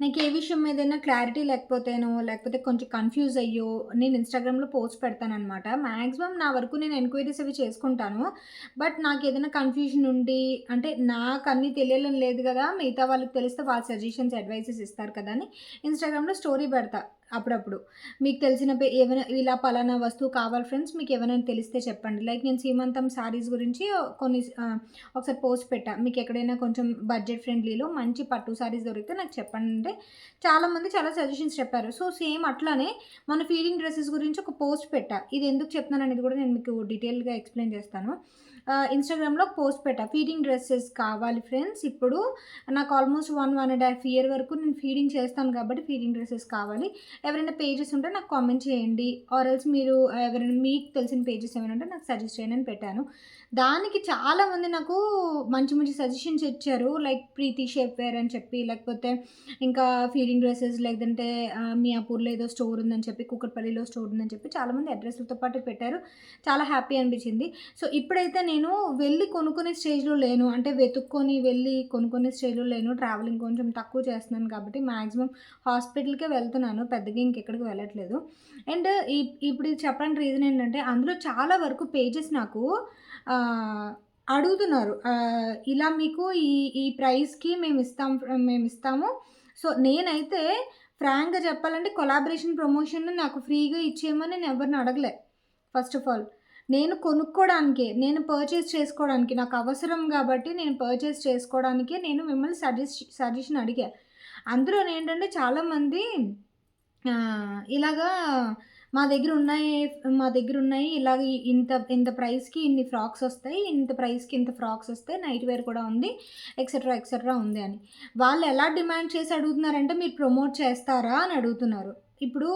నాకు ఏ విషయం మీదైనా క్లారిటీ లేకపోతేనో, లేకపోతే కొంచెం కన్‌ఫ్యూజ్ అయ్యో, నేను ఇన్‌స్టాగ్రామ్‌లో పోస్ట్ పెడతాననమాట. మాక్సిమం నా వరకు నేను ఎంక్వైరీస్ అవి చేసుకుంటాను. బట్ నాకేదైనా కన్‌ఫ్యూజన్ ఉండి, అంటే నాకన్నీ తెలియాలని లేదు గదా! మిగతా వాళ్ళకి తెలిస్తే వాళ్ళు సజెషన్స్, అడ్వైసెస్ ఇస్తారు కదా! అని ఇన్‌స్టాగ్రామ్‌లో స్టోరీ పెడతా అప్పుడప్పుడు. మీకు తెలిసిన ఏవైనా ఇలా పలానా వస్తువు కావాలి ఫ్రెండ్స్, మీకేమైనా తెలిస్తే చెప్పండి. లైక్ నేను సీమంతం శారీస్ గురించి కొన్ని ఒకసారి పోస్ట్ పెట్టా. మీకెక్కడైనా కొంచెం బడ్జెట్ ఫ్రెండ్లీలో మంచి పట్టు శారీస్ దొరికితే నాకు చెప్పండి అంటే, చాలామంది చాలా సజెషన్స్ చెప్పారు. సో, సేమ్ అట్లానే మన ఫీడింగ్ డ్రెసెస్ గురించి ఒక పోస్ట్ పెట్టా. ఇది ఎందుకు చెప్తున్నాననేది కూడా నేను మీకు డీటెయిల్‌గా ఎక్స్‌ప్లెయిన్ చేస్తాను. ఇన్‌స్టాగ్రామ్‌లో ఒక పోస్ట్ పెట్టా. ఫీడింగ్ డ్రెసెస్ కావాలి ఫ్రెండ్స్. ఇప్పుడు నాకు ఆల్మోస్ట్ 1 ఇయర్ వరకు నేను ఫీడింగ్ చేస్తాను కాబట్టి ఫీడింగ్ డ్రెసెస్ కావాలి. ఎవరైనా పేజెస్ ఉంటే నాకు కామెంట్ చేయండి. ఆర్ ఎల్స్ మీరు ఎవరైనా మీకు తెలిసిన పేజెస్ ఏమైనా ఉంటే నాకు సజెస్ట్ చేయండి అని పెట్టాను. దానికి చాలామంది నాకు మంచి మంచి సజెషన్స్ ఇచ్చారు. లైక్ ప్రీతి షేప్ వేర్ అని చెప్పి, లేకపోతే ఇంకా ఫీడింగ్ డ్రెసెస్, లేదంటే మియాపూర్‌లో ఏదో స్టోర్ ఉందని చెప్పి, కూకట్పల్లిలో స్టోర్ ఉందని చెప్పి చాలామంది అడ్రెస్‌లతో పాటు పెట్టారు. చాలా హ్యాపీ అనిపించింది. సో, ఇప్పుడైతే నేను వెళ్లి కొనుక్కునే స్టేజ్‌లో లేను. అంటే వెతుక్కొని వెళ్లి కొనుక్కునే స్టేజ్‌లో లేను. ట్రావెలింగ్ కొంచెం తక్కువ చేస్తున్నాను కాబట్టి మాక్సిమం హాస్పిటల్‌కే వెళ్తున్నాను. పెద్దగా ఇంకెక్కడికి వెళ్ళట్లేదు. అండ్ ఇప్పుడు ఇది చెప్పడానికి రీజన్ ఏంటంటే, అందులో చాలా వరకు పేజెస్ నాకు ఆహ్, అడుగుతున్నారు. ఇలా మీకు ఈ ఈ ప్రైస్‌కి మేమిస్తాము. సో, నేనైతే ఫ్రాంక్‌గా చెప్పాలంటే కొలాబరేషన్ ప్రమోషన్ నాకు ఫ్రీగా ఇచ్చేయమని నేను ఎవరిని అడగలే. First of all. నేను కొనుక్కోడానికే, నేను పర్చేస్ చేసుకోవడానికి, నాకు అవసరం గాబట్టి నేను పర్చేస్ చేసుకోవడానికే నేను మిమ్మల్ని సజెషన్ అడిగా. అందులోనేంటంటే చాలామంది ఇలాగా మా దగ్గరున్నాయి ఇలాగ ఇంత ఇంత ప్రైస్‌కి ఇన్ని ఫ్రాక్సొస్తాయి. ఇంత ప్రైస్‌కి ఇంత ఫ్రాక్సొస్తాయి. నైట్ వేర్ కూడా ఉంది. ఎక్సెట్రా, ఎక్సెట్రా ఉంది అని. వాళ్ళెలా డిమాండ్ చేసి అడుగుతున్నారంటే, మీరు ప్రమోట్ చేస్తారా అని అడుగుతున్నారు. ఇప్పుడు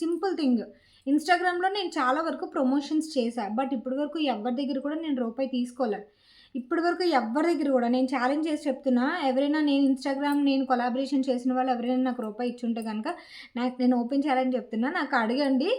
సింపుల్ థింగ్. ఇన్‌స్టాగ్రామ్‌లో నేను చాలా వరకు ప్రమోషన్స్ చేశా. బట్ ఇప్పటి వరకు ఎవ్వరి దగ్గర కూడా నేను రూపాయి తీసుకోలే. ఇప్పటి వరకు ఎవ్వరి దగ్గర గూడా నేను ఛాలెంజ్ చేసి చెప్తున్నా. ఎవరైనా నేను కొలాబరేషన్ చేసిన వాళ్ళు ఎవరైనా నాకు రూపాయి ఇచ్చుంటే గనక నేను ఓపెన్ ఛాలెంజ్ చెప్తున్నా. నాకు అడగండి.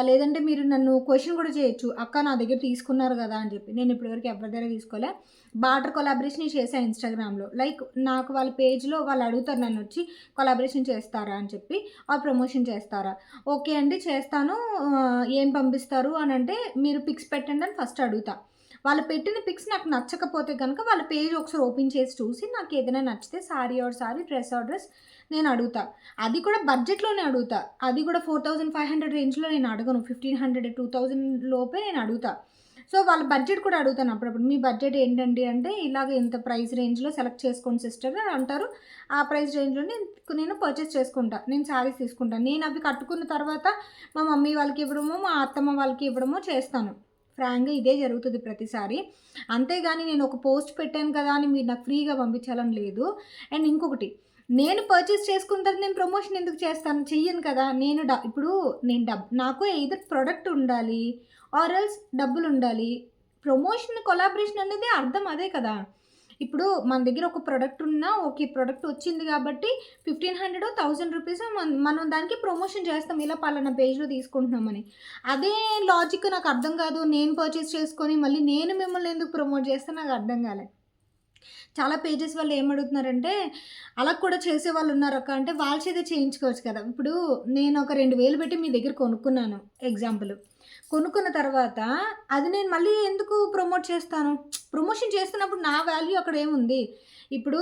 లేదంటే మీరు నన్ను క్వెషన్ కూడా చేయొచ్చు. అక్క నా దగ్గర తీసుకున్నారు గదా! అని చెప్పి. నేను ఇప్పటి వరకు ఎవరి దగ్గర తీసుకోలే. బార్టర్ కొలాబరేషన్ చేశా ఇన్‌స్టాగ్రామ్‌లో. లైక్ నాకు వాళ్ళ పేజ్‌లో వాళ్ళు అడుగుతారు నన్నొచ్చి కొలాబరేషన్ చేస్తారా అని చెప్పి, ప్రమోషన్ చేస్తారా? ఓకే అండి చేస్తాను. ఏం పంపిస్తారు అనంటే, మీరు పిక్స్ పెట్టండి అని ఫస్ట్ అడుగుతా. వాళ్ళు పెట్టిన పిక్స్ నాకు నచ్చకపోతే గనక వాళ్ళ పేజ్ ఒకసారి ఓపెన్ చేసి చూసి నాకేదైనా నచ్చితే sari or sari, dress or dress నేను అడుగుతా. అది కూడా బడ్జెట్‌లోనే అడుగుతా. అది కూడా 4500 రేంజ్‌లో నేను అడగను. 1500, 2000 లోపే నేను అడుగుతా. సో, వాళ్ళ బడ్జెట్ కూడా అడుగుతాను అప్పుడప్పుడు. మీ బడ్జెట్ ఏంటండి అంటే, ఇలాగ ఇంత ప్రైస్ రేంజ్‌లో సెలెక్ట్ చేసుకోండి సిస్టర్ అని అంటారు. ఆ ప్రైస్ రేంజ్‌లో నేను పర్చేస్ చేసుకుంటా. నేను శారీస్ తీసుకుంటాను. నేను అవి కట్టుకున్న తర్వాత మా మమ్మీ వాళ్ళకి ఇవ్వడమో, మా అత్తమ్మ వాళ్ళకి ఇవ్వడమో చేస్తాను. ఫ్రాంక్‌గా ఇదే జరుగుతది ప్రతిసారి. అంతేగాని నేను ఒక పోస్ట్ పెట్టాను కదా! అని మీరు నాకు ఫ్రీగా పంపించాలని లేదు. అండ్ ఇంకొకటి, నేను పర్చేస్ చేసుకున్న తర్వాత నేను ప్రమోషన్ ఎందుకు చేస్తాను? చెయ్యను కదా! ఇప్పుడు నాకు ఎయిదర్ ప్రొడక్ట్ ఉండాలి ఆర్ ఎల్స్ డబ్బులుండాలి. ప్రమోషన్, కొలాబరేషన్ అనేది అర్థం అదే కదా! ఇప్పుడు మన దగ్గర ఒక ప్రొడక్ట్ ఉన్నా ఓకే. ప్రొడక్ట్ వచ్చింది కాబట్టి 1500 1000 మనం దానికి ప్రమోషన్ చేస్తాం. ఇలా పలానా పేజ్‌లో తీసుకుంటున్నామని. అదే లాజిక్ నాకు అర్థం కాదు. నేను పర్చేస్ చేసుకొని మళ్ళీ నేను మిమ్మల్ని ఎందుకు ప్రమోట్ చేస్తా నాకు అర్థం కాలే. చాలా పేజెస్ వాళ్ళు ఏమడుగుతున్నారంటే, అలా కూడా చేసేవాళ్ళున్నారక్క అంటే, వాళ్ళ చేతే చేయించుకోవచ్చు కదా! ఇప్పుడు నేను ఒక 2000 పెట్టి మీ దగ్గర కొనుక్కున్నాను ఎగ్జాంపుల్. కొనుక్కున్న తర్వాత అది నేను మళ్ళీ ఎందుకు ప్రమోట్ చేస్తాను? ప్రమోషన్ చేస్తున్నప్పుడు నా వాల్యూ అక్కడేముంది? ఇప్పుడు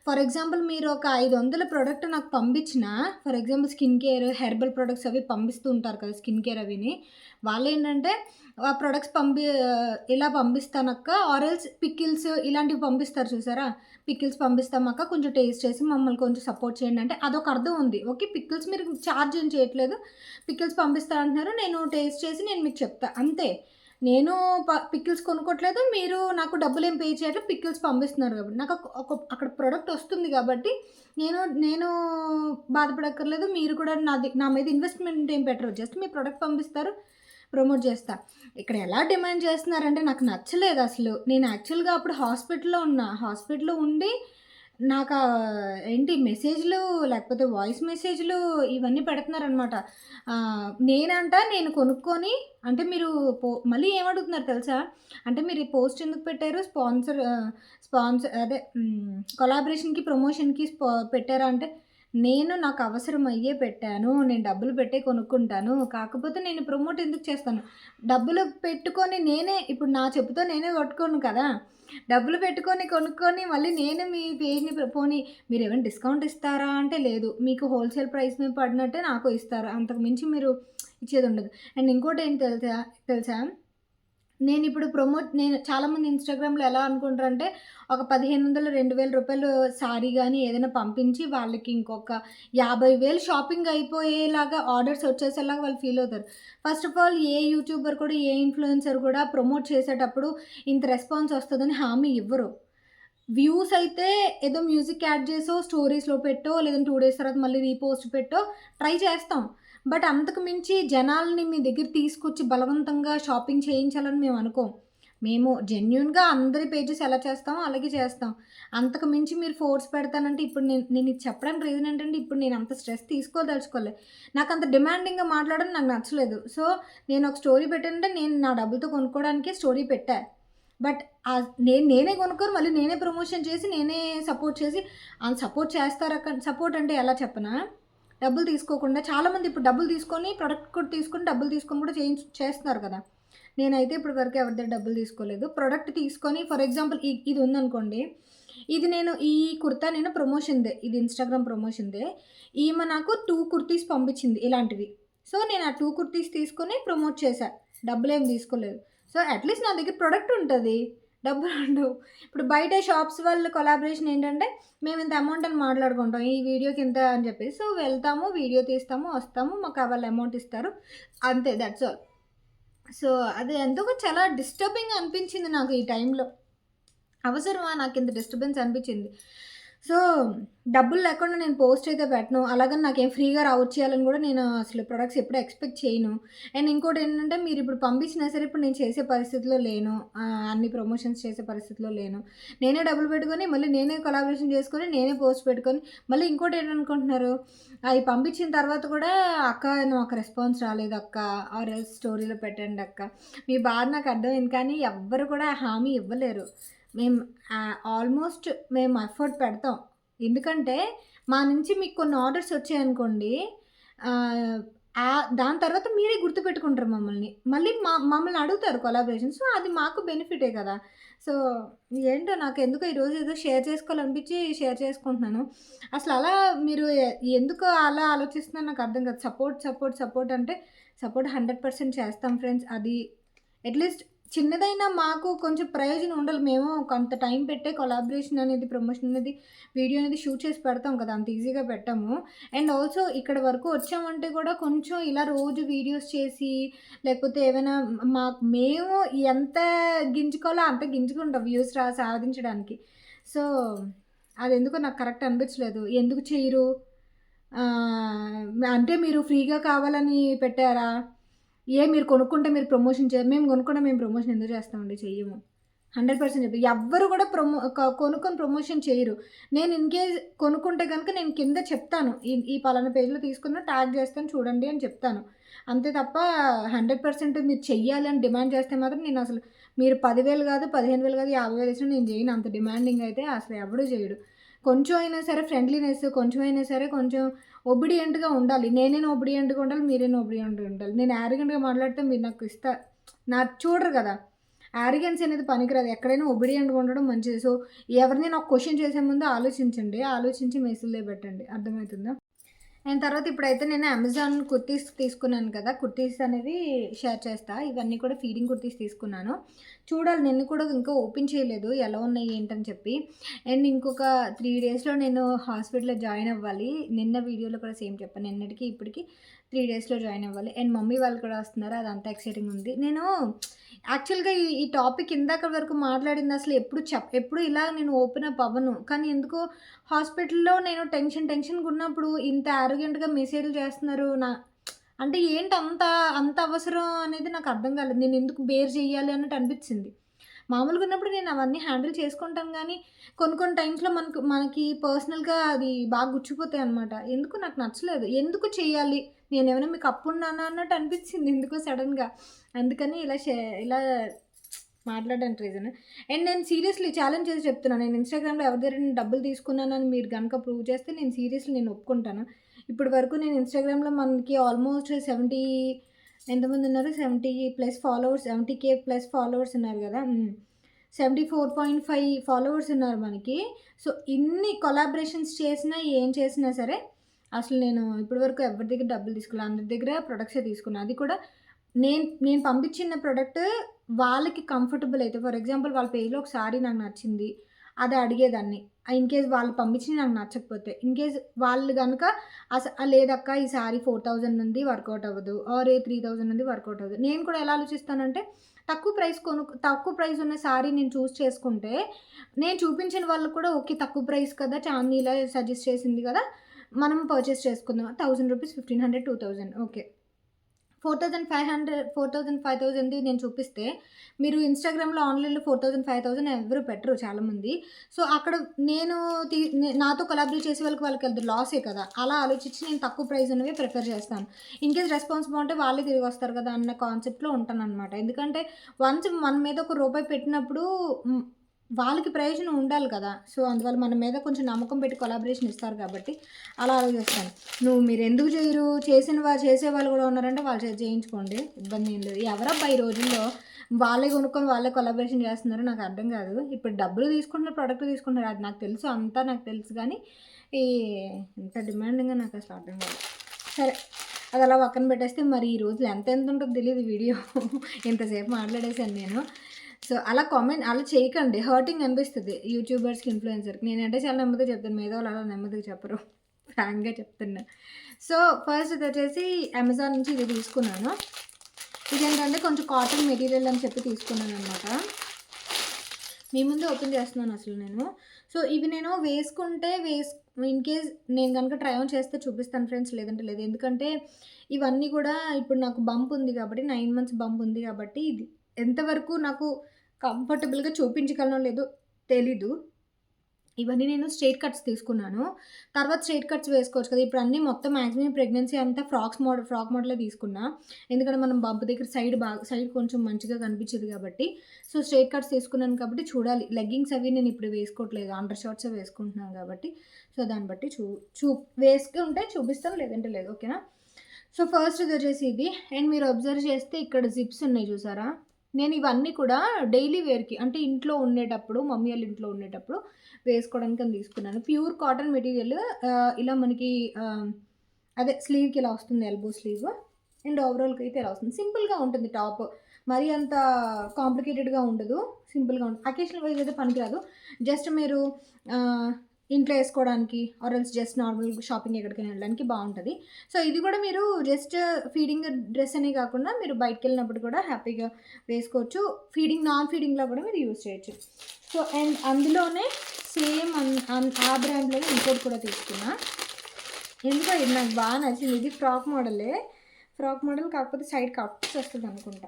ఫర్ ఎగ్జాంపుల్ మీరు ఒక 500 ప్రొడక్ట్ నాకు పంపించినా, for example skin care, herbal products అవి పంపిస్తూ ఉంటారు కదా! స్కిన్ కేర్ అవిని. వాళ్ళేంటంటే ఆ ప్రొడక్ట్స్ ఇలా పంపిస్తానక్క ఆర్ ఎల్స్ పికిల్స్ ఇలాంటివి పంపిస్తారు చూసారా? పికిల్స్ పంపిస్తామక్క కొంచెం టేస్ట్ చేసి మమ్మల్ని కొంచెం సపోర్ట్ చేయండి అంటే అదొక అర్థం ఉంది. ఓకే. పికిల్స్ మీరు చార్జ్ ఏం చేయట్లేదు. పికిల్స్ పంపిస్తా అంటున్నారు. నేను టేస్ట్ చేసి నేను మీకు చెప్తా. అంతే. నేను పికిల్స్ కొనుక్కోట్లేదు. మీరు నాకు డబ్బులేం పే చేయట్లేదు. పికిల్స్ పంపిస్తున్నారు కాబట్టి. నాకు అక్కడ ప్రొడక్ట్ వస్తుంది కాబట్టి నేను నేను బాధపడక్కర్లేదు. మీరు కూడా నా మీద ఇన్వెస్ట్‌మెంట్ ఏం పెట్టరు. జస్ట్ మీ ప్రొడక్ట్ పంపిస్తారు. ప్రమోట్ చేస్తా. ఇక్కడ ఎలా డిమాండ్ చేస్తున్నారంటే నాకు నచ్చలేదసలు. నేను యాక్చువల్‌గా అప్పుడు హాస్పిటల్‌లో ఉన్నా. హాస్పిటల్‌లో ఉండి నాకా ఏంటి మెసేజ్‌లు లేకపోతే వాయిస్ మెసేజ్‌లు ఇవన్నీ పెడుతున్నారనమాట. నేను కొనుక్కొని అంటే మీరు మళ్ళీ ఏమడుగుతున్నారు తెలుసా? అంటే మీరు ఈ పోస్ట్ ఎందుకు పెట్టారు? స్పాన్సర్ అదే కొలాబరేషన్‌కి, ప్రమోషన్‌కి పెట్టారా అంటే, నాకు అవసరం అయ్యే పెట్టాను. నేను డబ్బులు పెట్టే కొనుక్కుంటాను. కాకపోతే నేను ప్రమోట్ ఎందుకు చేస్తాను? డబ్బులు పెట్టుకొని ఇప్పుడు నా చెప్పుతో నేనే కొట్టుకోను కదా! డబ్బులు పెట్టుకొని కొనుక్కొని మళ్ళీ నేను మీ పేజ్‌ని పోనీ మీరేమైనా డిస్కౌంట్ ఇస్తారా అంటే లేదు. మీకు హోల్‌సేల్ ప్రైస్ మీద పడినట్టే నాకు ఇస్తారు. అంతకు మించి మీరు ఇచ్చేదుండదు. అండ్ ఇంకోటేంటి తెలుసా? నేను చాలామంది ఇన్‌స్టాగ్రామ్‌లో ఎలా అనుకుంటారంటే, ఒక 1500, రూ. 2000 సారీ గాని ఏదైనా పంపించి వాళ్ళకి ఇంకొక 50,000 షాపింగ్ అయిపోయేలాగా ఆర్డర్స్ వచ్చేసేలాగా వాళ్ళు ఫీల్ అవుతారు. First of all A YouTuber కూడా, ఏ ఇన్‌ఫ్లుయెన్సర్ కూడా ప్రమోట్ చేసేటప్పుడు ఇంత రెస్పాన్స్ వస్తదని హామీ ఇవ్వరు. వ్యూస్ అయితే ఏదో మ్యూజిక్ యాడ్ చేసో, స్టోరీస్‌లో పెట్టో, లేదంటే 2 డేస్ తర్వాత మళ్ళీ రీపోస్ట్ పెట్టో ట్రై చేస్తాం. బట్ అంతకు మించి జనాల్ని మీ దగ్గర తీసుకొచ్చి బలవంతంగా షాపింగ్ చేయించాలని మేము అనుకోం. మేము జెన్యూన్‌గా అందరి పేజెస్ ఎలా చేస్తామో అలాగే చేస్తాం. అంతకు మించి మీరు ఫోర్స్ పెడతానంటే ఇప్పుడు నేను ఇది చెప్పడానికి రీజన్ ఏంటంటే ఇప్పుడు నేను అంత స్ట్రెస్ తీసుకోదలుచుకోలే. నాకంత డిమాండింగ్‌గా మాట్లాడడం నాకు నచ్చలేదు. సో, నేను ఒక స్టోరీ పెట్టానంటే నేను నా డబ్బులతో కొనుక్కోవడానికే స్టోరీ పెట్టా. బట్ నేనే కొనుక్కొని మళ్ళీ నేనే ప్రమోషన్ చేసి, నేనే సపోర్ట్ చేసి సపోర్ట్ సపోర్ట్ అంటే ఎలా చెప్పనా? డబ్బులు తీసుకోకుండా చాలామంది ఇప్పుడు డబ్బులు తీసుకొని ప్రొడక్ట్ కూడా తీసుకొని, డబ్బులు తీసుకొని కూడా చేస్తున్నారు కదా! నేనైతే ఇప్పటి వరకు ఎవరి దగ్గర డబ్బులు తీసుకోలేదు. ప్రొడక్ట్ తీసుకొని ఫర్ ఎగ్జాంపుల్ ఇది ఉందనుకోండి. ఈ కుర్తా నేను ప్రమోషన్‌దే. ఇది ఇన్‌స్టాగ్రామ్ ప్రమోషన్‌దే. ఈమె నాకు 2 కుర్తీస్ పంపించింది ఇలాంటివి. సో, నేను ఆ 2 కుర్తీస్ తీసుకొని ప్రమోట్ చేశా. డబ్బులేమి తీసుకోలేదు. సో, అట్‌లీస్ట్ నా దగ్గర ప్రొడక్ట్ ఉంటది. డబ్బులుండవు. ఇప్పుడు బయట షాప్స్ వాళ్ళు కొలాబరేషన్ ఏంటంటే, మేమింత అమౌంట్ అని మాట్లాడుకుంటాం. ఈ వీడియోకి ఇంత అని చెప్పేసి. సో, వెళ్తాము, వీడియో తీస్తాము, వస్తాము. మాకు వాళ్ళు అమౌంట్ ఇస్తారు. అంతే దట్స్ ఆల్. సో, అది ఎందుకో చాలా డిస్టర్బింగ్‌గా అనిపించింది నాకు ఈ టైంలో. అవసరమా నాకింత డిస్టర్బెన్స్ అనిపించింది. సో, డబ్బులు లేకుండా నేను పోస్ట్ అయితే పెట్టను. అలాగని నాకేం ఫ్రీగా రావచ్చేయాలని గూడా నేను అసలు ప్రొడక్ట్స్ ఎప్పుడు ఎక్స్‌పెక్ట్ చేయను. అండ్ ఇంకోటేంటంటే మీరిప్పుడు పంపించినా సరే ఇప్పుడు నేను చేసే పరిస్థితిలో లేను. అన్ని ప్రమోషన్స్ చేసే పరిస్థితిలో లేను. నేనే డబ్బులు పెట్టుకొని, మళ్ళీ నేనే కొలాబరేషన్ చేసుకొని, నేనే పోస్ట్ పెట్టుకొని, మళ్ళీ ఇంకోటేంటనుకుంటున్నారు, అయి పంపించిన తర్వాత కూడా "అక్క నాకు రెస్పాన్స్ రాలేదక్క. ఆర్ ఎల్స్ స్టోరీలో పెట్టండక్క." మీ బాధ నాకు అర్థమైంది. కానీ ఎవ్వరు కూడా హామీ ఇవ్వలేరు. మేము ఆల్మోస్ట్ మేము ఎఫర్ట్ పెడతాం. ఎందుకంటే, మా నుంచి మీకు కొన్ని ఆర్డర్స్ వచ్చాయనుకోండి, ఆహ్, దాని తర్వాత మీరే గుర్తుపెట్టుకుంటారు మమ్మల్ని. మళ్ళీ మమ్మల్ని అడుగుతారు కొలాబరేషన్. సో, అది మాకు బెనిఫిటే కదా! సో, ఏంటో నాకెందుకో ఈరోజు ఏదో షేర్ చేసుకోవాలనిపించి షేర్ చేసుకుంటున్నాను. అసలు అలా మీరు ఎందుకు అలా ఆలోచిస్తున్నారో నాకు అర్థం కాదు. సపోర్ట్ అంటే సపోర్ట్ 100% చేస్తాం ఫ్రెండ్స్. అది అట్‌లీస్ట్ చిన్నదైనా మాకు కొంచెం ప్రయోజనం ఉండాలి. మేము కొంత టైం పెట్టే కొలాబరేషన్ అనేది, ప్రమోషన్ అనేది, వీడియో అనేది షూట్ చేసి పెడతాం కదా! అంత ఈజీగా పెట్టము. అండ్ ఆల్సో ఇక్కడి వరకు వచ్చామంటే కూడా కొంచెం ఇలా రోజు వీడియోస్ చేసి, లేకపోతే ఏవైనా మేము ఎంత గింజుకోవాలో అంత గింజుకుంటాం వ్యూస్ సాధించడానికి. సో, అదెందుకో నాకు కరెక్ట్ అనిపించలేదు. ఎందుకు చెయ్యరు? అంటే మీరు ఫ్రీగా కావాలని పెట్టారా? మీరు కొనుక్కుంటే మీరు ప్రమోషన్ మేము కొనుక్కుంటే మేము ప్రమోషన్ ఎందుకు చేస్తామండి? చెయ్యము. 100% చెప్పి ఎవ్వరు కూడా కొనుక్కొని ప్రమోషన్ చేయరు. నేను ఇన్‌కేస్ కొనుక్కుంటే గనుక నేను కింద చెప్తాను. ఈ పలానా పేజ్‌లో తీసుకున్నా ట్యాగ్ చేస్తాను చూడండి అని చెప్తాను. అంతే తప్ప 100% మీరు చెయ్యాలి అని డిమాండ్ చేస్తే మాత్రం నేనసలు మీరు 10,000 కాదు, 15,000 కాదు, 50,000 ఇచ్చినా నేను చేయను. అంత డిమాండింగ్ అయితే అసలు ఎవడు చేయడు. కొంచెం అయినా సరే ఫ్రెండ్లీనెస్, కొంచెం అయినా సరే కొంచెం ఒబిడియంట్‌గా ఉండాలి. నేనైనా ఒబిడియంట్‌గా ఉండాలి. మీరైనా ఒబిడియంట్‌గా ఉండాలి. నేను యారగెంట్‌గా మాట్లాడితే మీరు నాకు చూడరు గదా! యారగెన్స్ అనేది పనికిరాదు. ఎక్కడైనా ఒబిడియంట్‌గా ఉండడం మంచిది. సో, ఎవరినైనా ఒక క్వెషన్ చేసే ముందు ఆలోచించండి. ఆలోచించి మెసేజ్‌లో పెట్టండి. అర్థమవుతుందా? అండ్ తర్వాత ఇప్పుడైతే నేను అమెజాన్ కుర్తీస్ తీసుకున్నాను కదా! కుర్తీస్ అనేవి షేర్ చేస్తా. ఇవన్నీ కూడా ఫీడింగ్ కుర్తీస్ తీసుకున్నాను. చూడాలి, నేను కూడా ఇంకా ఓపెన్ చేయలేదు. ఎలా ఉన్నాయి ఏంటని చెప్పి. అండ్ ఇంకొక 3 డేస్‌లో నేను హాస్పిటల్‌లో జాయిన్ అవ్వాలి. నిన్న వీడియోలో కూడా సేమ్ చెప్పాను. నిన్నటికి ఇప్పటికి 3 డేస్‌లో జాయిన్ అవ్వాలి. అండ్ మమ్మీ వాళ్ళు కూడా వస్తున్నారు. అదంతా ఎక్సైటింగ్ ఉంది. నేను యాక్చువల్‌గా ఈ టాపిక్ ఇందాక వరకు మాట్లాడింది అసలు ఎప్పుడు ఇలా నేను ఓపెన్ అప్ అవ్వను. కానీ ఎందుకో హాస్పిటల్‌లో నేను టెన్షన్‌గా ఉన్నప్పుడు ఇంత యారోగెంట్‌గా మెసేజ్‌లు చేస్తున్నారు. అంటే ఏంటి అంత అవసరం అనేది నాకు అర్థం కాలేదు. నేను ఎందుకు బేర్ చేయాలి అన్నట్టు అనిపించింది. మామూలుగా ఉన్నప్పుడు నేను అవన్నీ హ్యాండిల్ చేసుకుంటాను గానీ, కొన్ని టైమ్స్‌లో మనకి పర్సనల్‌గా అది బాగా గుచ్చుకుపోతాయన్నమాట. ఎందుకో నాకు నచ్చలేదు. ఎందుకు చేయాలి? నేనేమైనా మీకు అప్పున్నానా అన్నట్టు అనిపించింది ఎందుకో సడెన్‌గా. అందుకని ఇలా మాట్లాడడానికి రీజన్. అండ్ నేను సీరియస్‌లీ ఛాలెంజ్ చేసి చెప్తున్నా. నేను ఇన్‌స్టాగ్రామ్‌లో ఎవరి దగ్గర నేను డబ్బులు తీసుకున్నానని మీరు గనుక ప్రూవ్ చేస్తే నేను సీరియస్‌లీ నేను ఒప్పుకుంటాను. ఇప్పటి వరకు నేను ఇన్‌స్టాగ్రామ్‌లో మనకి almost 70 ఎంతమందున్నారు? 70 plus followers 70,000 plus followers ఉన్నారు గదా! 74.5 ఫాలోవర్స్ ఉన్నారు మనకి. సో, ఇన్ని కొలాబరేషన్స్ చేసినా, ఏం చేసినా సరే, అసలు నేను ఇప్పటి వరకు ఎవరి దగ్గర డబ్బులు తీసుకోలే. అందరి దగ్గర ప్రొడక్ట్సే తీసుకున్నా. అది కూడా నేను పంపించిన ప్రొడక్ట్ వాళ్ళకి కంఫర్టబుల్ అయితే ఫర్ ఎగ్జాంపుల్ వాళ్ళ పేజ్‌లో ఒక సారీ నాకు నచ్చింది. అది అడిగేదాన్ని. ఇన్‌కేస్ వాళ్ళు పంపించినయి నాకు నచ్చకపోతే. ఇన్‌కేస్ వాళ్ళు గనుక లేదక్క ఈ సారీ 4000 ఉంది వర్కౌట్ అవ్వదు. ఆర్ 3000 ఉంది వర్కౌట్ అవ్వదు. నేను కూడా ఎలా ఆలోచిస్తానంటే తక్కువ ప్రైస్ ఉన్న సారీ నేను చేసుకుంటే, నేను చూపించిన వాళ్ళు కూడా ఓకే. తక్కువ ప్రైస్ కదా! చాందిని ఇలా సజెస్ట్ చేసింది కదా! మనం పర్చేస్ చేసుకుందాం. రూ. 1000 1500 2000 ఓకే. 4000, 5000 నేను చూపిస్తే, మీరు ఇన్‌స్టాగ్రామ్‌లో, ఆన్‌లైన్‌లో 4000, 5000 ఎవరు పెట్టరు చాలామంది. సో, అక్కడ నేను నాతో కొలాబరేట్ చేసే వాళ్ళకి అది లాసే కదా! అలా ఆలోచించి నేను తక్కువ ప్రైస్ ఉన్నవే ప్రిఫర్ చేస్తాను. ఇన్‌కేస్ రెస్పాన్స్ బావుంటే వాళ్ళే తిరిగొస్తారు కదా! అన్న కాన్సెప్ట్‌లో ఉంటాననమాట. ఎందుకంటే వన్స్ మన మీద ఒక రూపాయి పెట్టినప్పుడు వాళ్ళకి ప్రయోజనం ఉండాలి కదా! సో, అందువల్ల మన మీద కొంచెం నమ్మకం పెట్టి కొలాబరేషన్ ఇస్తారు కాబట్టి అలా ఆలోచిస్తాను. మీరెందుకు చేయరు? చేసేవాళ్ళు గూడా ఉన్నారంటే వాళ్ళు చేయించుకోండి. ఇబ్బందేం లేదు. ఎవరబ్బా ఈ రోజుల్లో వాళ్ళే కొనుక్కొని వాళ్ళే కొలాబరేషన్ చేస్తున్నారో నాకు అర్థం కాదు. ఇప్పుడు డబ్బులు తీసుకుంటున్నారు, ప్రొడక్ట్ తీసుకుంటున్నారు. అది నాకు తెలుసు. అంతా నాకు తెలుసు గానీ, ఈ ఇంత డిమాండింగ్‌గా నాకసలు అర్థం కాదు. సరే. అది అలా పక్కన పెట్టేస్తే మరి ఈ రోజులో ఎంత ఉంటదో తెలీదు వీడియో. ఇంతసేపు మాట్లాడేశాను నేను. సో, అలా చేయకండి. హర్టింగ్ అనిపిస్తది యూట్యూబర్స్‌కి, ఇన్‌ఫ్లుయెన్సర్‌కి. నేనంటే చాలా నెమ్మదిగా చెప్తాను. మిగతా వాళ్ళు అలా నెమ్మదిగా చెప్పరు. ఫ్రాంక్‌గా చెప్తున్నా. సో, ఫస్ట్ ఇదొచ్చేసి అమెజాన్ నుంచి ఇది తీసుకున్నాను. ఇదేంటంటే కొంచెం కాటన్ మెటీరియల్ అని చెప్పి తీసుకున్నాననమాట. మీ ముందే ఓపెన్ చేస్తున్నాను అసలు నేను. సో, ఇవి నేను వేసుకుంటే ఇన్‌కేస్ నేను గనుక ట్రై ఆన్ చేస్తే చూపిస్తాను ఫ్రెండ్స్. లేదంటే లేదు. ఎందుకంటే ఇవన్నీ కూడా ఇప్పుడు నాకు బంప్ ఉంది కాబట్టి 9 మంత్స్ బంప్ ఉంది కాబట్టి ఇది ఎంతవరకు నాకు కంఫర్టబుల్‌గా చూపించగలనో లేదో తెలీదు. ఇవన్నీ నేను స్ట్రెయిట్ కట్స్ తీసుకున్నాను. తర్వాత స్ట్రెయిట్ కట్స్ వేసుకోవచ్చు కదా! ఇప్పుడు అన్నీ మొత్తం మాక్సిమం ప్రెగ్నెన్సీ అంతా ఫ్రాక్ మోడలే తీసుకున్నా. ఎందుకంటే మనం బంప్ దగ్గర సైడ్ కొంచెం మంచిగా కనిపించేది కాబట్టి. సో, స్ట్రెయిట్ కట్స్ తీసుకున్నాను కాబట్టి చూడాలి. లెగ్గింగ్స్ అవి నేను ఇప్పుడు వేసుకోవట్లేదు. అండర్ షార్ట్సే వేసుకుంటున్నాను కాబట్టి. సో, దాన్ని బట్టి వేసుకుంటే చూపిస్తాను. లేదంటే లేదు. ఓకేనా? సో, ఫస్ట్ ఇదొచ్చేసి ఇది. అండ్ మీరు అబ్జర్వ్ చేస్తే ఇక్కడ జిప్స్ ఉన్నాయి చూసారా? నేను ఇవన్నీ కూడా డైలీ వేర్‌కి అంటే ఇంట్లో ఉండేటప్పుడు, మమ్మీ వాళ్ళ ఇంట్లో ఉండేటప్పుడు వేసుకోవడానికని తీసుకున్నాను. ప్యూర్ కాటన్ మెటీరియల్ ఇలా మనకి అదే స్లీవ్‌కి ఇలా వస్తుంది ఎల్బో స్లీవ్. అండ్ ఓవరాల్‌కి అయితే ఇలా వస్తుంది. సింపుల్‌గా ఉంటుంది టాప్. మరీ అంత కాంప్లికేటెడ్‌గా ఉండదు. సింపుల్‌గా ఉంటుంది. అకేషనల్ వైస్ అయితే పనికిరాదు. జస్ట్ మీరు ఇంట్లో ఏసుకోవడానికి or else just normal shopping ఎక్కడికైనా వెళ్ళడానికి బావుంటది. సో, ఇది కూడా మీరు జస్ట్ ఫీడింగ్ డ్రెస్ అనే కాకుండా మీరు బయటికెళ్ళినప్పుడు కూడా హ్యాపీగా వేసుకోవచ్చు. నాన్ ఫీడింగ్‌లో కూడా మీరు యూజ్ చేయొచ్చు. సో, అండ్ అందులోనే సేమ్ ఆ బ్రాండ్‌లోనే ఇంకోటి కూడా తీసుకున్నా. ఎందుకో ఇది నాకు బాగా నచ్చింది. ఇది ఫ్రాక్ మోడలే. ఫ్రాక్ మోడల్ కాకపోతే సైడ్ కట్స్ వస్తదనుకుంటా.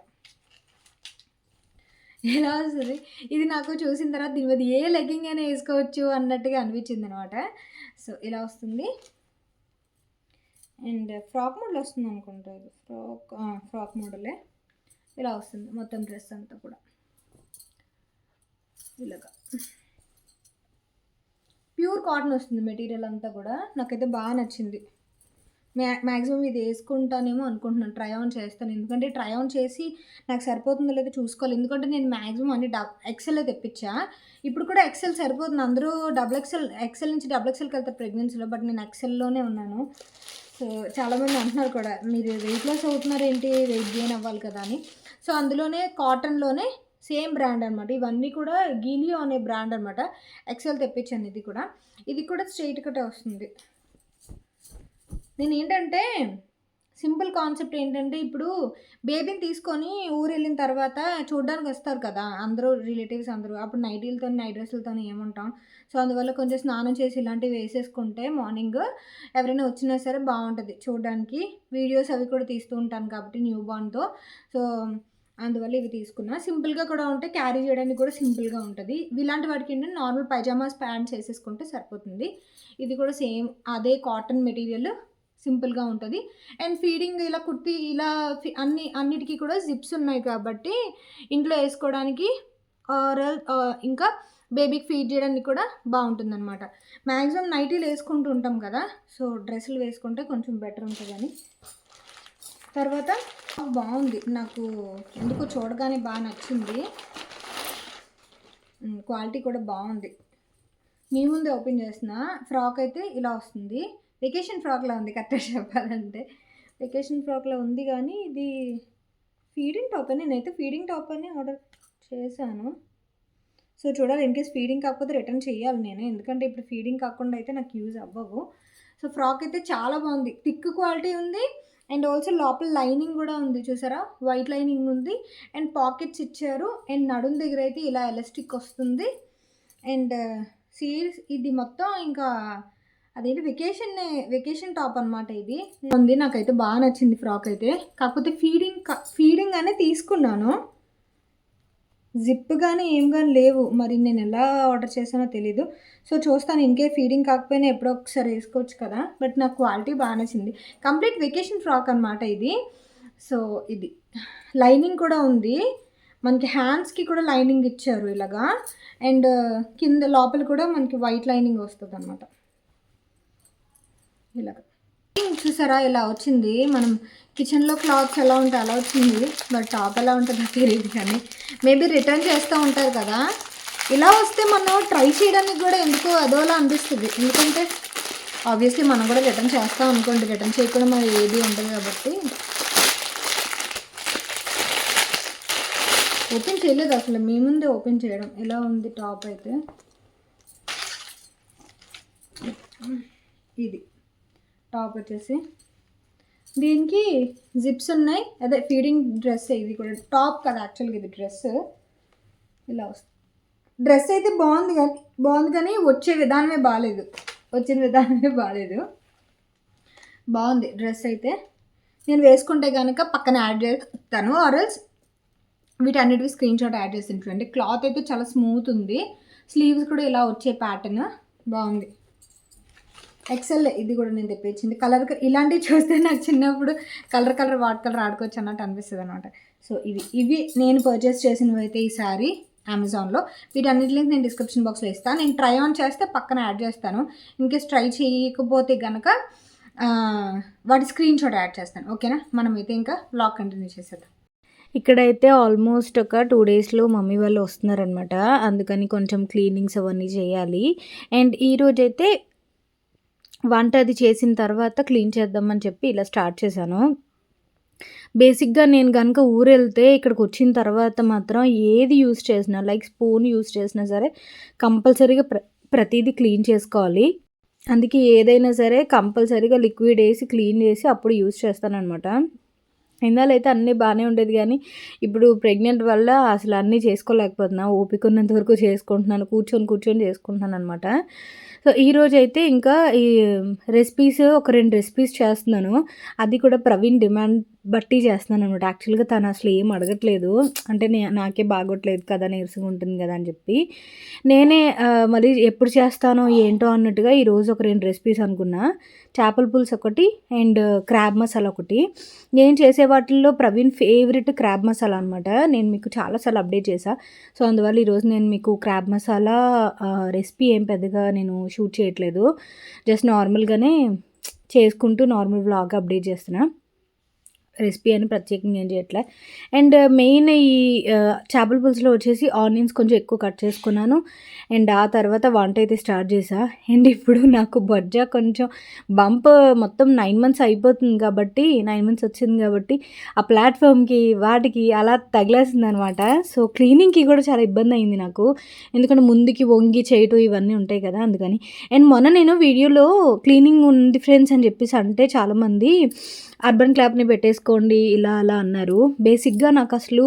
ఎలా వస్తది? ఇది నాకు చూసిన తర్వాత దీని మీద ఏ లెగ్గింగ్ అయినా ఏసుకోవచ్చు అన్నట్టుగా అనిపించిందనమాట. సో, ఇలా వస్తుంది. అండ్ ఫ్రాక్ మోడల్ వస్తుందనుకుంటా ఇది. ఫ్రాక్ మోడలే. ఇలా వస్తుంది మొత్తం డ్రెస్ అంతా కూడా. ఇలాగా. ప్యూర్ కాటన్ వస్తుంది మెటీరియల్ అంతా కూడా. నాకైతే బాగా నచ్చింది. మ్యాక్సిమం ఇది వేసుకుంటానేమో అనుకుంటున్నాను. ట్రై ఆన్ చేస్తాను. ఎందుకంటే ట్రై ఆన్ చేసి నాకు సరిపోతుందో లేదో చూసుకోవాలి. ఎందుకంటే నేను మ్యాక్సిమం అన్ని ఎక్సెలే తెప్పించా. ఇప్పుడు కూడా ఎక్సెల్ సరిపోతుంది. అందరూ ఎక్సెల్ నుంచి డబుల్ ఎక్సెల్‌కి వెళ్తారు ప్రెగ్నెన్సీలో. బట్ నేను ఎక్సెల్‌లోనే ఉన్నాను. సో, చాలామంది అంటున్నారు కూడా మీరు వెయిట్ లాస్ అవుతున్నారేంటి? వెయిట్ గెయిన్ అవ్వాలి కదా అని. సో, అందులోనే కాటన్‌లోనే సేమ్ బ్రాండ్ అనమాట. ఇవన్నీ కూడా గీలియో అనే బ్రాండ్ అనమాట. ఎక్సెల్ తెప్పించాను ఇది కూడా. ఇది కూడా స్ట్రెయిట్ కటే వస్తుంది. నేనేంటంటే సింపుల్ కాన్సెప్ట్ ఏంటంటే ఇప్పుడు బేబీని తీసుకొని ఊరెళ్ళిన తర్వాత చూడ్డానికి వస్తారు కదా! అందరూ రిలేటివ్స్ అందరూ. అప్పుడు నైట్ డ్రెస్సులతోని ఏముంటాం. సో, అందువల్ల కొంచెం స్నానం చేసి ఇలాంటివి వేసేసుకుంటే మార్నింగ్ ఎవరైనా వచ్చినా సరే బావుంటది చూడ్డానికి. వీడియోస్ అవి కూడా తీస్తూ ఉంటాను కాబట్టి న్యూ బార్న్‌తో. సో, అందువల్ల ఇవి తీసుకున్నా. సింపుల్‌గా కూడా ఉంటాయి. క్యారీ చేయడానికి కూడా సింపుల్‌గా ఉంటది. ఇలాంటి వాటికి ఏంటంటే నార్మల్ పైజామాస్ ప్యాంట్స్ ఏసేసుకుంటే సరిపోతుంది. ఇది కూడా సేమ్ అదే కాటన్ మెటీరియల్. సింపుల్గా ఉంటుంది. అండ్ ఫీడింగ్ ఇలా కుర్తీ ఇలా అన్నిటికీ కూడా జిప్స్ ఉన్నాయి కాబట్టి ఇంట్లో వేసుకోవడానికి ఆర్ ఇంకా బేబీకి ఫీడ్ చేయడానికి కూడా బాగుంటుందన్నమాట. మ్యాక్సిమం నైటీలు వేసుకుంటూ ఉంటాం కదా, సో డ్రెస్సులు వేసుకుంటే కొంచెం బెటర్ ఉంటుందని. తర్వాత బాగుంది, నాకు ఎందుకో చూడగానే బాగా నచ్చింది. క్వాలిటీ కూడా బాగుంది. మీ ముందే ఓపెన్ చేసిన ఫ్రాక్ అయితే ఇలా వస్తుంది. వెకేషన్ ఫ్రాక్లా ఉంది కరెక్ట్గా చెప్పాలంటే. వెకేషన్ ఫ్రాక్లా ఉంది కానీ ఇది ఫీడింగ్ టాప్ అని, నేనైతే ఫీడింగ్ టాప్ అని ఆర్డర్ చేశాను. సో చూడాలి, ఇన్ కేస్ ఫీడింగ్ కాకపోతే రిటర్న్ చేయాలి నేను, ఎందుకంటే ఇప్పుడు ఫీడింగ్ కాకుండా అయితే నాకు యూజ్ అవ్వవు. సో ఫ్రాక్ అయితే చాలా బాగుంది, థిక్ క్వాలిటీ ఉంది. అండ్ ఆల్సో లోపల లైనింగ్ కూడా ఉంది, చూసారా, వైట్ లైనింగ్ ఉంది. అండ్ పాకెట్స్ ఇచ్చారు. అండ్ నడుం దగ్గర అయితే ఇలా ఎలాస్టిక్ వస్తుంది. అండ్ సీల్స్ ఇది మొత్తం ఇంకా అదేంటి వెకేషన్ టాప్ అనమాట. ఇది ఉంది, నాకైతే బాగా నచ్చింది ఫ్రాక్ అయితే. కాకపోతే ఫీడింగ్ అనే తీసుకున్నాను, జిప్ కానీ ఏం కానీ లేవు. మరి నేను ఎలా ఆర్డర్ చేశానో తెలీదు. సో చూస్తాను, ఇంకే ఫీడింగ్ కాకపోయినా ఎప్పుడో ఒకసారి వేసుకోవచ్చు కదా. బట్ నాకు క్వాలిటీ బాగా నచ్చింది. కంప్లీట్ వెకేషన్ ఫ్రాక్ అనమాట ఇది. సో ఇది లైనింగ్ కూడా ఉంది, మనకి హ్యాండ్స్కి కూడా లైనింగ్ ఇచ్చారు ఇలాగా. అండ్ కింద లోపల కూడా మనకి వైట్ లైనింగ్ వస్తుంది అనమాట ఇలాగ. చూసారా ఇలా వచ్చింది, మనం కిచెన్లో క్లాత్స్ ఎలా ఉంటాయి అలా వచ్చింది. బట్ టాప్ ఎలా ఉంటుందో తెలియదు, కానీ మేబీ రిటర్న్ చేస్తూ ఉంటారు కదా. ఇలా వస్తే మనం ట్రై చేయడానికి కూడా ఎందుకో అదోలా అనిపిస్తుంది. ఎందుకంటే ఆబ్వియస్లీ మనం కూడా రిటర్న్ చేస్తాం అనుకోండి, రిటర్న్ చేయకుండా మరి ఏది ఉంటుంది కాబట్టి. ఓపెన్ చేయలేదు అసలు, మీ ముందే ఓపెన్ చేయడం. ఎలా ఉంది టాప్ అయితే, ఇది టాప్ వచ్చేసి దీనికి జిప్స్ ఉన్నాయి. అదే ఫీడింగ్ డ్రెస్, ఇది కూడా టాప్ కదా యాక్చువల్గా, ఇది డ్రెస్ ఇలా వస్తుంది. డ్రెస్ అయితే బాగుంది కానీ వచ్చిన విధానమే బాగాలేదు. బాగుంది డ్రెస్ అయితే. నేను వేసుకుంటే కనుక పక్కన యాడ్ చేస్తాను, ఆర్ఎల్స్ వీటన్నిటివి స్క్రీన్ షాట్ యాడ్ చేసి చూడండి. క్లాత్ అయితే చాలా స్మూత్ ఉంది. స్లీవ్స్ కూడా ఇలా వచ్చే ప్యాటర్న్ బాగుంది. ఎక్సెల్ ఇది కూడా నేను తెప్పించింది. కలర్ ఇలాంటివి చూస్తే నాకు చిన్నప్పుడు కలర్ వాట్ కలర్ ఆడుకోవచ్చు అన్నట్టు అనిపిస్తుంది అనమాట. సో ఇవి నేను పర్చేస్ చేసినవి అయితే ఈసారి అమెజాన్లో. వీటన్నిటి లింక్ నేను డిస్క్రిప్షన్ బాక్స్లో ఇస్తాను. నేను ట్రై ఆన్ చేస్తే పక్కన యాడ్ చేస్తాను. ఇన్కేస్ ట్రై చేయకపోతే కనుక వాటి స్క్రీన్ షాట్ యాడ్ చేస్తాను. ఓకేనా, మనమైతే ఇంకా బ్లాగ్ కంటిన్యూ చేసేద్దాం. ఇక్కడైతే ఆల్మోస్ట్ ఒక 2 డేస్లో మమ్మీ వాళ్ళు వస్తున్నారనమాట. అందుకని కొంచెం క్లీనింగ్స్ అవన్నీ చేయాలి. అండ్ ఈరోజైతే వంట అది చేసిన తర్వాత క్లీన్ చేద్దామని చెప్పి ఇలా స్టార్ట్ చేశాను. బేసిక్గా నేను కనుక ఊరెళ్తే ఇక్కడికి వచ్చిన తర్వాత మాత్రం ఏది యూస్ చేసినా, లైక్ స్పూన్ యూస్ చేసినా సరే కంపల్సరీగా ప్రతిదీ క్లీన్ చేసుకోవాలి. అందుకే ఏదైనా సరే కంపల్సరీగా లిక్విడ్ వేసి క్లీన్ చేసి అప్పుడు యూస్ చేస్తానన్నమాట. ఇందాలైతే అన్నీ బాగానే ఉండేది, కానీ ఇప్పుడు ప్రెగ్నెంట్ వల్ల అసలు అన్నీ చేసుకోలేకపోతున్నా. ఓపిక ఉన్నంత వరకు చేసుకుంటున్నాను, కూర్చొని చేసుకుంటున్నాను అనమాట. సో ఈరోజైతే ఇంకా ఈ రెసిపీస్ ఒక 2 రెసిపీస్ చేస్తున్నాను. అది కూడా ప్రవీణ్ డిమాండ్ బట్టి చేస్తున్నాను అనమాట. యాక్చువల్గా తను అసలు ఏం అడగట్లేదు, అంటే నాకే బాగోట్లేదు కదా, నీరసంగా ఉంటుంది కదా అని చెప్పి నేనే మళ్ళీ ఎప్పుడు చేస్తానో ఏంటో అన్నట్టుగా ఈరోజు ఒక 2 రెసిపీస్ అనుకున్నా. చేపల పులుసు ఒకటి అండ్ క్రాబ్ మసాలా ఒకటి. నేను చేసే వాటిల్లో ప్రవీణ్ ఫేవరెట్ క్రాబ్ మసాలా అనమాట. నేను మీకు చాలాసార్లు అప్డేట్ చేశాను. సో అందువల్ల ఈరోజు నేను మీకు క్రాబ్ మసాలా రెసిపీ ఏం పెద్దగా నేను షూట్ చేయట్లేదు, జస్ట్ నార్మల్గానే చేసుకుంటూ నార్మల్ వ్లాగ్ అప్డేట్ చేస్తున్నా. రెసిపీ అని ప్రత్యేకంగా ఏం చేయట్లే. అండ్ మెయిన్ ఈ చేపల పులుసులో వచ్చేసి ఆనియన్స్ కొంచెం ఎక్కువ కట్ చేసుకున్నాను. అండ్ ఆ తర్వాత వంట అయితే స్టార్ట్ చేసా. అండ్ ఇప్పుడు నాకు బొజ్జ కొంచెం బంప్ మొత్తం 9 months అయిపోతుంది కాబట్టి, 9 months వచ్చింది కాబట్టి ఆ ప్లాట్ఫామ్కి వాటికి అలా తగిలేసింది అనమాట. సో క్లీనింగ్కి కూడా చాలా ఇబ్బంది అయింది నాకు, ఎందుకంటే ముందుకి వంగి చేయటం ఇవన్నీ ఉంటాయి కదా, అందుకని. అండ్ మొన్న నేను వీడియోలో క్లీనింగ్ ఉంది ఫ్రెండ్స్ అని చెప్పేసి అంటే చాలామంది అర్బన్ క్లాప్ని పెట్టేసుకోండి ఇలా అలా అన్నారు. బేసిక్గా నాకు అసలు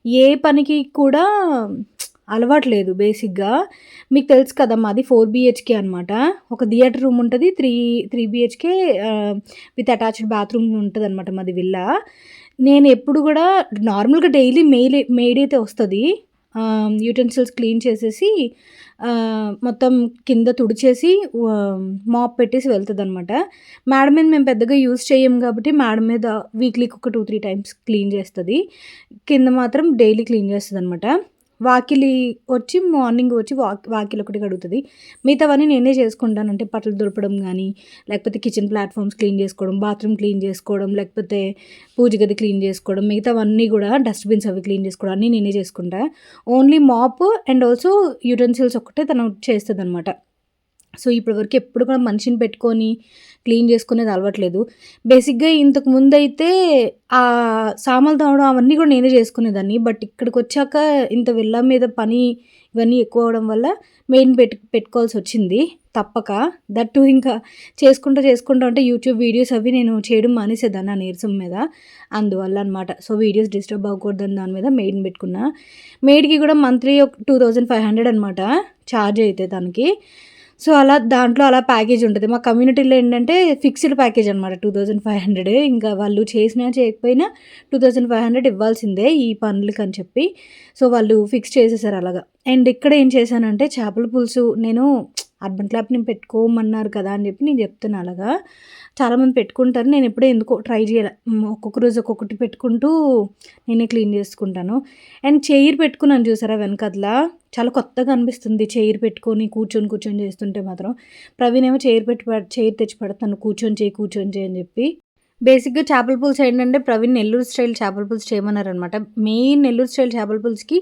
ఏ పనికి కూడా అలవాట్లేదు. బేసిక్గా మీకు తెలుసు కదా, మాది 4 BHK అనమాట. ఒక థియేటర్ రూమ్ ఉంటుంది, 3 BHK విత్ అటాచ్డ్ బాత్రూమ్ ఉంటుంది అనమాట మాది విల్లా. నేను ఎప్పుడు కూడా నార్మల్గా డైలీ మెయిడ్ అయితే వస్తుంది, యూటెన్సిల్స్ క్లీన్ చేసేసి మొత్తం కింద తుడిచేసి మాప్ పెట్టేసి వెళ్తదనమాట. మేడ మీద మేము పెద్దగా యూజ్ చెయ్యం కాబట్టి మేడ మీద వీక్లీకి ఒక 2, 3 టైమ్స్ క్లీన్ చేస్తది. కింద మాత్రం డైలీ క్లీన్ చేస్తదనమాట. వాకిలి వచ్చి మార్నింగ్ వచ్చి వాకిలి ఒకటి కడుగుతది. మిగతావన్నీ నేనే చేసుకుంటాను. అంటే బట్టలు దులపడం గానీ, లేకపోతే కిచెన్ ప్లాట్‌ఫార్మ్స్ క్లీన్ చేసుకోవడం, బాత్రూమ్ క్లీన్ చేసుకోవడం, లేకపోతే పూజ గది క్లీన్ చేసుకోవడం, మిగతావన్నీ గూడా డస్ట్‌బిన్స్ అవి క్లీన్ చేసుకోవడం అన్నీ నేనే చేసుకుంటా. Only mop and also utensils ఒక్కటే తను చేస్తదనమాట. సో, ఇప్పటి వరకు ఎప్పుడు కూడా మనిషిని పెట్టుకొని క్లీన్ చేసుకునేది అలవాట్లేదు. బేసిక్‌గా ఇంతకు ముందైతే సామాన్లు తోమడం అవన్నీ కూడా నేనే చేసుకునేదాన్ని. బట్ ఇక్కడికొచ్చాక ఇంత విల్లా మీద పని ఇవన్నీ ఎక్కువ అవ్వడం వల్ల మెయిడ్‌ని పెట్టుకోవాల్సొచ్చింది తప్పక. దట్ టూ ఇంకా చేసుకుంటూ ఉంటే యూట్యూబ్ వీడియోస్ అవి నేను చేయడం మానేసేదాన్ని ఆ నీరసం మీద. అందువల్ల అనమాట. సో, వీడియోస్ డిస్టర్బ్ అవ్వకూడదని దాని మీద మెయిడ్‌ని పెట్టుకున్నా. మెయిడ్‌కి కూడా మంత్లీ ఒక 2500 అనమాట ఛార్జ్ అయితే తనకి. సో, దాంట్లో అలా ప్యాకేజ్ ఉంటది. మా కమ్యూనిటీలో ఏంటంటే ఫిక్స్డ్ ప్యాకేజ్ అనమాట 2500. ఇంకా వాళ్ళు చేసినా చేయకపోయినా 2500 ఇవ్వాల్సిందే ఈ పనులకని చెప్పి. సో, వాళ్ళు ఫిక్స్ చేసేసారు అలాగా. అండ్ ఇక్కడ ఏం చేశానంటే చేపల పులుసు నేను అర్బన్ క్లాప్ నేను పెట్టుకోమన్నారు కదా అని చెప్పి నేను చెప్తున్నా అలాగా. చాలామంది పెట్టుకుంటారు. నేను ఎప్పుడూ ఎందుకో ట్రై చేయలే. ఒక్కొక్క రోజు ఒక్కొక్కటి పెట్టుకుంటూ నేనే క్లీన్ చేసుకుంటాను. అండ్ చైర్ పెట్టుకున్నాను చూసారా వెనకాతల, చాలా కొత్తగా అనిపిస్తుంది చైర్ పెట్టుకొని కూర్చొని చేస్తుంటే మాత్రం. ప్రవీణ్ ఏమో చైర్ తెచ్చి పెడతాను కూర్చొని చేయి అని చెప్పి. బేసిక్‌గా చేపల పులుసు ఏంటంటే ప్రవీణ్ నెల్లూరు స్టైల్ చేపల పులుసు చేయమన్నారనమాట. మెయిన్ నెల్లూరు స్టైల్ చేపల పులుసుకి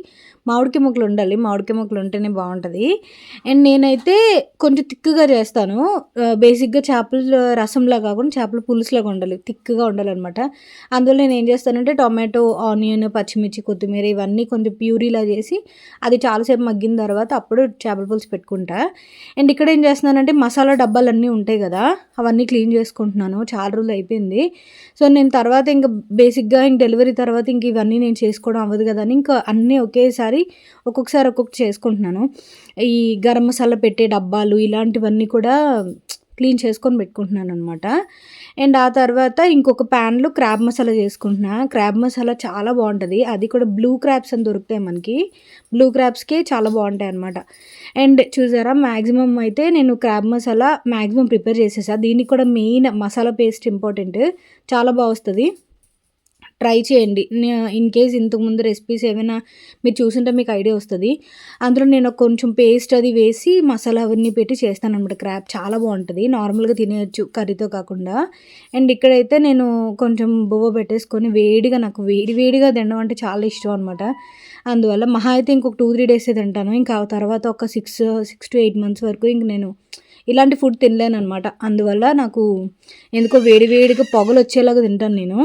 మామిడికాయ ముక్కలు ఉండాలి. మామిడికాయ ముక్కలు ఉంటేనే బావుంటది. అండ్ నేనైతే కొంచెం థిక్‌గా చేస్తాను. బేసిక్‌గా చేపల రసంలా కాకుండా చేపల పులుసులాగా ఉండాలి. థిక్‌గా ఉండాలనమాట. అందువల్ల నేనేం చేస్తానంటే టొమాటో, ఆనియన్, పచ్చిమిర్చి, కొత్తిమీర ఇవన్నీ కొంచెం ప్యూరీలా చేసి అది చాలాసేపు మగ్గిన తర్వాత అప్పుడు చేపల పులుసు పెట్టుకుంటా. అండ్ ఇక్కడ ఏం చేస్తున్నానంటే మసాలా డబ్బాలన్నీ ఉంటాయి కదా! అవన్నీ క్లీన్ చేసుకుంటున్నాను. చాలా రోజులు అయిపోయింది. సో, నేను తర్వాత ఇంక బేసిక్‌గా డెలివరీ తర్వాత ఇంక ఇవన్నీ నేను చేసుకోవడం అవ్వదు కదా అని ఇంకా అన్నీ ఒకేసారి ఒక్కొక్కసారి ఒక్కొక్కటి చేసుకుంటున్నాను. ఈ గరం మసాలా పెట్టే డబ్బాలు ఇలాంటివన్నీ కూడా క్లీన్ చేసుకొని పెట్టుకుంటున్నాననమాట. అండ్ ఆ తర్వాత ఇంకొక ప్యాన్‌లో క్రాబ్ మసాలా చేసుకుంటున్నా. క్రాబ్ మసాలా చాలా బావుంటది. అది కూడా బ్లూ క్రాబ్స్ అని దొరుకుతాయి మనకి. బ్లూ క్రాబ్స్‌కే చాలా బావుంటాయనమాట. అండ్ చూసారా మాక్సిమం అయితే నేను క్రాబ్ మసాలా మాక్సిమం ప్రిపేర్ చేసేసా. దీనికి కూడా మెయిన్ మసాలా పేస్ట్ ఇంపార్టెంట్. చాలా వస్తది. ట్రై చేయండి. ఇన్‌కేస్ ఇంతకుముందు రెసిపీస్ ఏమైనా మీరు చూసుంటే మీకు ఐడియా వస్తది. అందులో నేను కొంచెం పేస్ట్ అది వేసి మసాలా అవన్నీ పెట్టి చేస్తాననమాట క్రాబ్. చాలా బావుంటది. నార్మల్‌గా తినేయొచ్చు కర్రీతో కాకుండా. అండ్ ఇక్కడైతే నేను కొంచెం బువ్వ పెట్టేసుకొని వేడిగా నాకు వేడిగా తినడం అంటే చాలా ఇష్టం అనమాట. అందువల్ల మహా అయితే ఇంకొక 2, 3 డేసే తింటాను. ఇంకా ఆ తర్వాత ఒక 6-8 మంత్స్ వరకు ఇంక నేను ఇలాంటి ఫుడ్ తినలేననమాట. అందువల్ల నాకు ఎందుకో వేడిగా పొగలొచ్చేలాగా తింటాను నేను.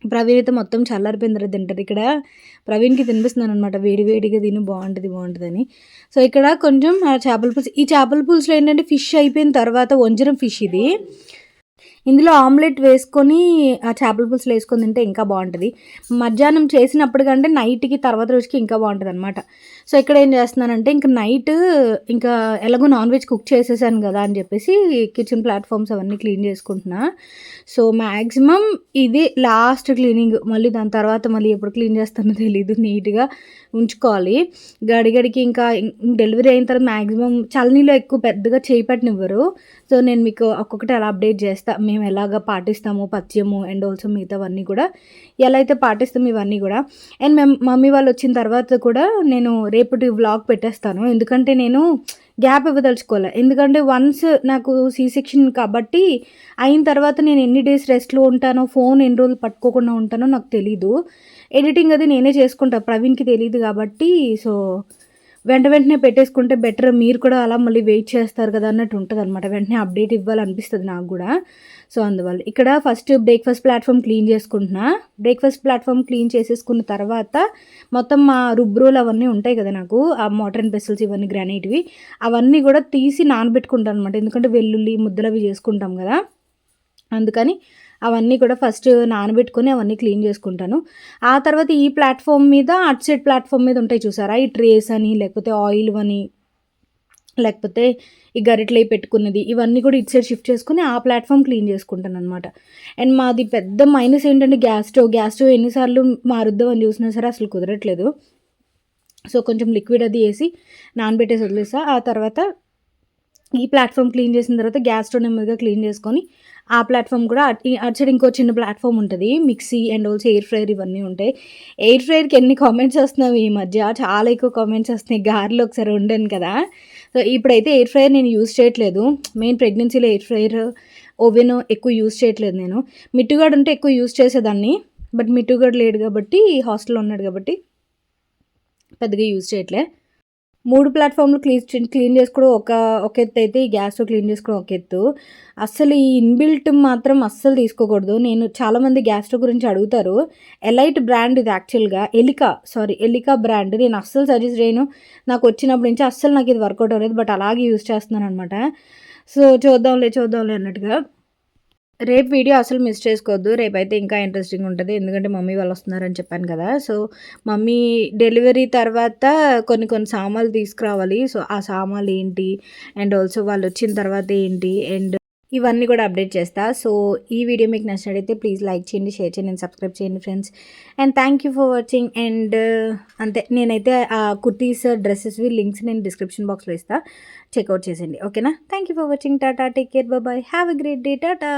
ప్రవీణ్ అయితే మొత్తం చల్లారిపోయిన తర్వాత తింటారు. ఇక్కడ ప్రవీణ్‌కి తినిపిస్తున్నాననమాట. వేడిగా తిను బావుంటదని. సో, ఇక్కడ కొంచెం చేపల పులుసు ఈ చేపల పులుసులో ఏంటంటే ఫిష్ అయిపోయిన తర్వాత వంజరం ఫిష్ ఇది. ఇందులో ఆమ్లెట్ వేసుకొని ఆ చేపల పులుసులో వేసుకొని తింటే ఇంకా బావుంటది. మధ్యాహ్నం చేసినప్పటికంటే నైట్‌కి తర్వాత రోజుకి ఇంకా బావుంటదనమాట. సో, ఇక్కడ ఏం చేస్తున్నానంటే ఇంక నైట్ ఇంకా ఎలాగో నాన్ వెజ్ కుక్ చేసేసాను గదా అని చెప్పేసి కిచెన్ ప్లాట్‌ఫార్మ్స్ అవన్నీ క్లీన్ చేసుకుంటున్నా. సో, మాక్సిమం ఇది లాస్ట్ క్లీనింగ్. మళ్ళీ దాని తర్వాత మళ్ళీ ఎప్పుడు క్లీన్ చేస్తానో తెలీదు. నీట్‌గా ఉంచుకోవాలి. గడికి ఇంకా డెలివరీ అయిన తర్వాత మాక్సిమం చల్లనీళ్ళు ఎక్కువ పెద్దగా చేయి పెట్టనివ్వరు. సో, నేను మీకు ఒక్కొక్కటి అలా అప్డేట్ చేస్తా. మేము ఎలాగ పాటిస్తాము పథ్యము అండ్ ఆల్సో మిగతావన్నీ కూడా ఎలా అయితే పాటిస్తామో ఇవన్నీ కూడా. అండ్ మమ్మీ వాళ్ళు వచ్చిన తర్వాత కూడా నేను రేపటి వ్లాగ్ పెట్టేస్తాను. ఎందుకంటే నేను గ్యాప్ ఇవ్వదలుచుకోలే. ఎందుకంటే వన్స్ నాకు సి సెక్షన్ కాబట్టి అయిన తర్వాత నేను ఎన్ని డేస్ రెస్ట్‌లో ఉంటానో, ఫోన్ ఎన్ని రోజులు పట్టుకోకుండా ఉంటానో నాకు తెలీదు. ఎడిటింగ్ అది నేనే చేసుకుంటా. ప్రవీణ్‌కి తెలీదు కాబట్టి సో, వెంటనే పెట్టేసుకుంటే బెటర్. మీరు కూడా అలా మళ్ళీ వెయిట్ చేస్తారు కదా అన్నట్టు ఉంటదనమాట. వెంటనే అప్డేట్ ఇవ్వాలనిపిస్తది నాకు గూడా. సో, అందువల్ల. ఇక్కడ ఫస్ట్ బ్రేక్‌ఫాస్ట్ ప్లాట్‌ఫార్మ్ క్లీన్ చేసుకుంటున్నా. బ్రేక్‌ఫాస్ట్ ప్లాట్‌ఫార్మ్ క్లీన్ చేసేసుకున్న తర్వాత మొత్తం మా రుబ్బురోలు అవన్నీ ఉంటాయి కదా నాకు. ఆ మోటర్ అండ్ పెసల్స్ ఇవన్నీ గ్రానైట్‌వి. అవన్నీ కూడా తీసి నానబెట్టుకుంటాననమాట. ఎందుకంటే వెల్లుల్లి ముద్దలవి చేసుకుంటాం కదా! అందుకని అవన్నీ కూడా ఫస్ట్ నానబెట్టుకొని అవన్నీ క్లీన్ చేసుకుంటాను. ఆ తర్వాత ఈ ప్లాట్‌ఫార్మ్ మీద అటు సైడ్ ప్లాట్‌ఫార్మ్ మీద ఉంటాయి చూసారా? ఈ ట్రేస్ అని, లేకపోతే ఆయిల్‌వని, లేకపోతే ఈ గరిటెలయి పెట్టుకున్నది ఇవన్నీ కూడా ఇటు సైడ్ షిఫ్ట్ చేసుకొని ఆ ప్లాట్‌ఫార్మ్ క్లీన్ చేసుకుంటాననమాట. అండ్ మాది పెద్ద మైనస్ ఏంటంటే గ్యాస్ స్టవ్ ఎన్ని సార్లు మారుద్దామని చూసినా సరే అసలు కుదరట్లేదు. సో కొంచెం లిక్విడ్ అది వేసి నానబెట్టేసి వదిలేస్తా. ఆ తర్వాత ఈ ప్లాట్ఫామ్ క్లీన్ చేసిన తర్వాత గ్యాస్ స్టవ్ నెమ్మదిగా క్లీన్ చేసుకొని ఆ ప్లాట్ఫామ్ కూడా అటు సైడ్ ఇంకో చిన్న ప్లాట్ఫామ్ ఉంటుంది, mixie and also air fryer ఇవన్నీ ఉంటాయి. ఎయిర్ ఫ్రైయర్కి ఎన్ని కామెంట్స్ వస్తున్నాయి ఈ మధ్య, చాలా ఎక్కువ కామెంట్స్ వస్తున్నాయి. గారెలు ఒకసారి వండాను కదా, సో ఇప్పుడైతే ఎయిర్ ఫ్రైయర్ నేను యూజ్ చేయట్లేదు. మెయిన్ ప్రెగ్నెన్సీలో ఎయిర్ ఫ్రైయర్ ఓవెన్ ఎక్కువ యూజ్ చేయట్లేదు నేను. మిట్టుగాడు ఉంటే ఎక్కువ యూజ్ చేసేదాన్ని, బట్ మిట్టుగాడు లేడు కాబట్టి, హాస్టల్లో ఉన్నాడు కాబట్టి పెద్దగా యూజ్ చేయట్లే. 3 ప్లాట్ఫామ్లు క్లీన్ చేసుకోవడం ఒక ఎత్తు అయితే, ఈ గ్యాస్ స్టవ్ క్లీన్ చేసుకోవడం ఒక ఎత్తు. అస్సలు ఈ ఇన్‌బిల్ట్ మాత్రం అస్సలు తీసుకోకూడదు. నేను చాలామంది గ్యాస్ స్టవ్ గురించి అడుగుతారు. ఎలైట్ బ్రాండ్ ఇది యాక్చువల్‌గా. Elica brand. నేను అస్సలు సజెస్ట్ చేయను. నాకు వచ్చినప్పటి నుంచి అస్సలు నాకు ఇది వర్కౌట్ అవ్వలేదు. బట్ అలాగే యూజ్ చేస్తున్నాననమాట. సో చూద్దాంలే అన్నట్టుగా. రేపు వీడియో అసలు మిస్ చేసుకోవద్దు. రేపైతే ఇంకా ఇంట్రెస్టింగ్ ఉంటుంది. ఎందుకంటే మమ్మీ వాళ్ళు వస్తున్నారని చెప్పాను కదా. సో మమ్మీ డెలివరీ తర్వాత కొన్ని సామాన్లు తీసుకురావాలి. సో ఆ సామాన్లు ఏంటి అండ్ ఆల్సో వాళ్ళు వచ్చిన తర్వాత ఏంటి అండ్ ఇవన్నీ కూడా అప్డేట్ చేస్తా. సో ఈ వీడియో మీకు నచ్చినట్టయితే ప్లీజ్ లైక్ చేయండి, షేర్ చేయండి అండ్ సబ్స్క్రైబ్ చేయండి friends. And thank you for watching. And అంతే, నేనైతే ఆ కుర్తీస్ డ్రెస్సెస్వి లింక్స్ నేను డిస్క్రిప్షన్ బాక్స్లో ఇస్తా, చెక్అవుట్ చేసేయండి. ఓకేనా? Thank you for watching. Tata, take care, bye, have a great day, Tata.